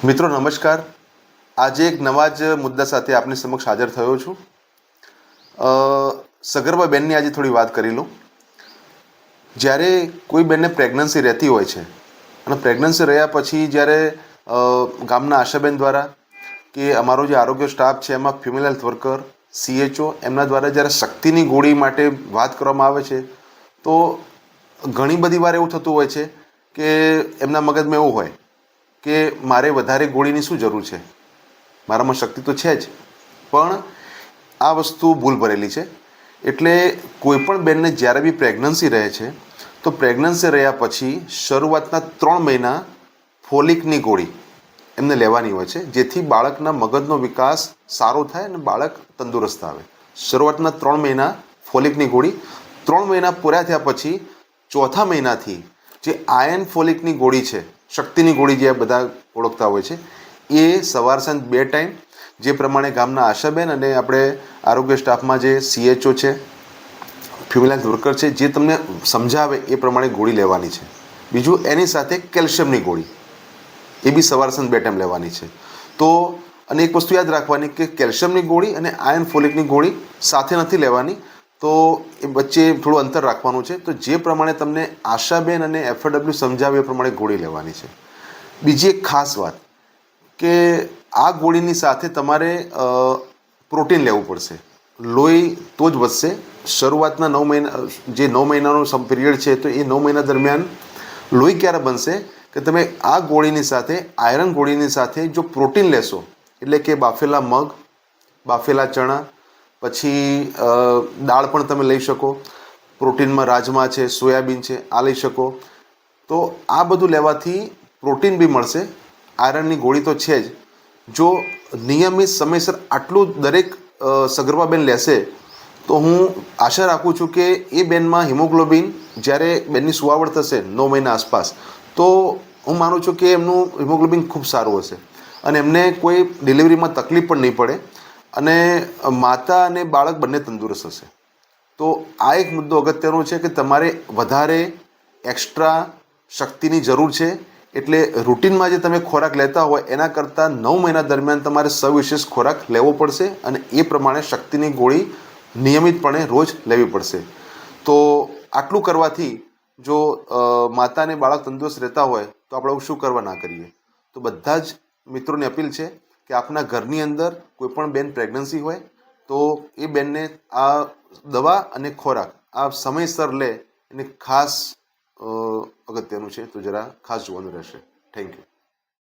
મિત્રો નમસ્કાર। આજે એક નવા જ મુદ્દા સાથે આપની સમક્ષ હાજર થયો છું। સગર્ભા બેનની આજે થોડી વાત કરી લઉં। જ્યારે કોઈ બેનને પ્રેગ્નન્સી રહેતી હોય છે અને પ્રેગ્નન્સી રહ્યા પછી જ્યારે ગામના આશાબેન દ્વારા કે અમારો જે આરોગ્ય સ્ટાફ છે એમાં ફિમેલ હેલ્થ વર્કર CHO એમના દ્વારા જ્યારે શક્તિની ગોળી માટે વાત કરવામાં આવે છે તો ઘણી બધી વાર એવું થતું હોય છે કે એમના મગજમાં એવું હોય કે મારે વધારે ગોળીની શું જરૂર છે, મારામાં શક્તિ તો છે જ, પણ આ વસ્તુ ભૂલ ભરેલી છે। એટલે કોઈપણ બેનને જ્યારે બી પ્રેગ્નન્સી રહે છે તો પ્રેગ્નન્સી રહ્યા પછી શરૂઆતના 3 મહિના ફોલિકની ગોળી એમને લેવાની હોય છે, જેથી બાળકના મગજનો વિકાસ સારો થાય અને બાળક તંદુરસ્ત આવે। શરૂઆતના 3 મહિના ફોલિકની ગોળી, 3 મહિના પૂરા થયા પછી ચોથા મહિનાથી જે આયર્ન ફોલિકની ગોળી છે, શક્તિની ગોળી જે બધા ઓળખતા હોય છે, એ સવાર સાંજ 2 ટાઈમ જે પ્રમાણે ગામના આશાબેન અને આપણે આરોગ્ય સ્ટાફમાં જે CHO છે, ફિમેલ હેલ્થ વર્કર છે, જે તમને સમજાવે એ પ્રમાણે ગોળી લેવાની છે। બીજું એની સાથે કેલ્શિયમની ગોળી એ બી સવાર સાંજ 2 ટાઈમ લેવાની છે। તો અને એક વસ્તુ યાદ રાખવાની કે કેલ્શિયમની ગોળી અને આયર્ન ફોલિકની ગોળી સાથે નથી લેવાની, તો એ વચ્ચે થોડું અંતર રાખવાનું છે। તો જે પ્રમાણે તમને આશાબેન અને FAW સમજાવે એ પ્રમાણે ગોળી લેવાની છે। બીજી એક ખાસ વાત કે આ ગોળીની સાથે તમારે પ્રોટીન લેવું પડશે, લોહી તો જ વધશે। શરૂઆતના 9 મહિના જે 9 મહિનાનો પીરિયડ છે તો એ 9 મહિના દરમિયાન લોહી ક્યારે બનશે કે તમે આ ગોળીની સાથે આયરન ગોળીની સાથે જો પ્રોટીન લેશો, એટલે કે બાફેલા મગ, બાફેલા ચણા, પછી દાળ પણ તમે લઈ શકો, પ્રોટીનમાં રાજમા છે, સોયાબીન છે, આ લઈ શકો। તો આ બધું લેવાથી પ્રોટીન બી મળશે, આયરનની ગોળી તો છે જ। જો નિયમિત સમયસર આટલું દરેક સગર્ભાબેન લેશે તો હું આશા રાખું છું કે એ બેનમાં હિમોગ્લોબિન જ્યારે બેનની સુવાવડ થશે 9 મહિના આસપાસ, તો હું માનું છું કે એમનું હિમોગ્લોબિન ખૂબ સારું હશે અને એમને કોઈ ડિલિવરીમાં તકલીફ પણ નહીં પડે અને માતા અને બાળક બંને તંદુરસ્ત હશે। તો આ એક મુદ્દો અગત્યનો છે કે તમારે વધારે એક્સ્ટ્રા શક્તિની જરૂર છે, એટલે રૂટિનમાં જે તમે ખોરાક લેતા હોય એના કરતાં 9 મહિના દરમિયાન તમારે સવિશેષ ખોરાક લેવો પડશે અને એ પ્રમાણે શક્તિની ગોળી નિયમિતપણે રોજ લેવી પડશે। તો આટલું કરવાથી જો માતા અને બાળક તંદુરસ્ત રહેતા હોય તો આપણે શું કરવા ના કરીએ। તો બધા જ મિત્રોને અપીલ છે કે આપના ઘરની અંદર કોઈ પણ બેન પ્રેગ્નન્સી હોય તો એ બેનને આ દવા અને ખોરાક આ સમયસર લે એને ખાસ અગત્યનું છે, તો જરા ખાસ જોવાનું રહેશે। Thank you.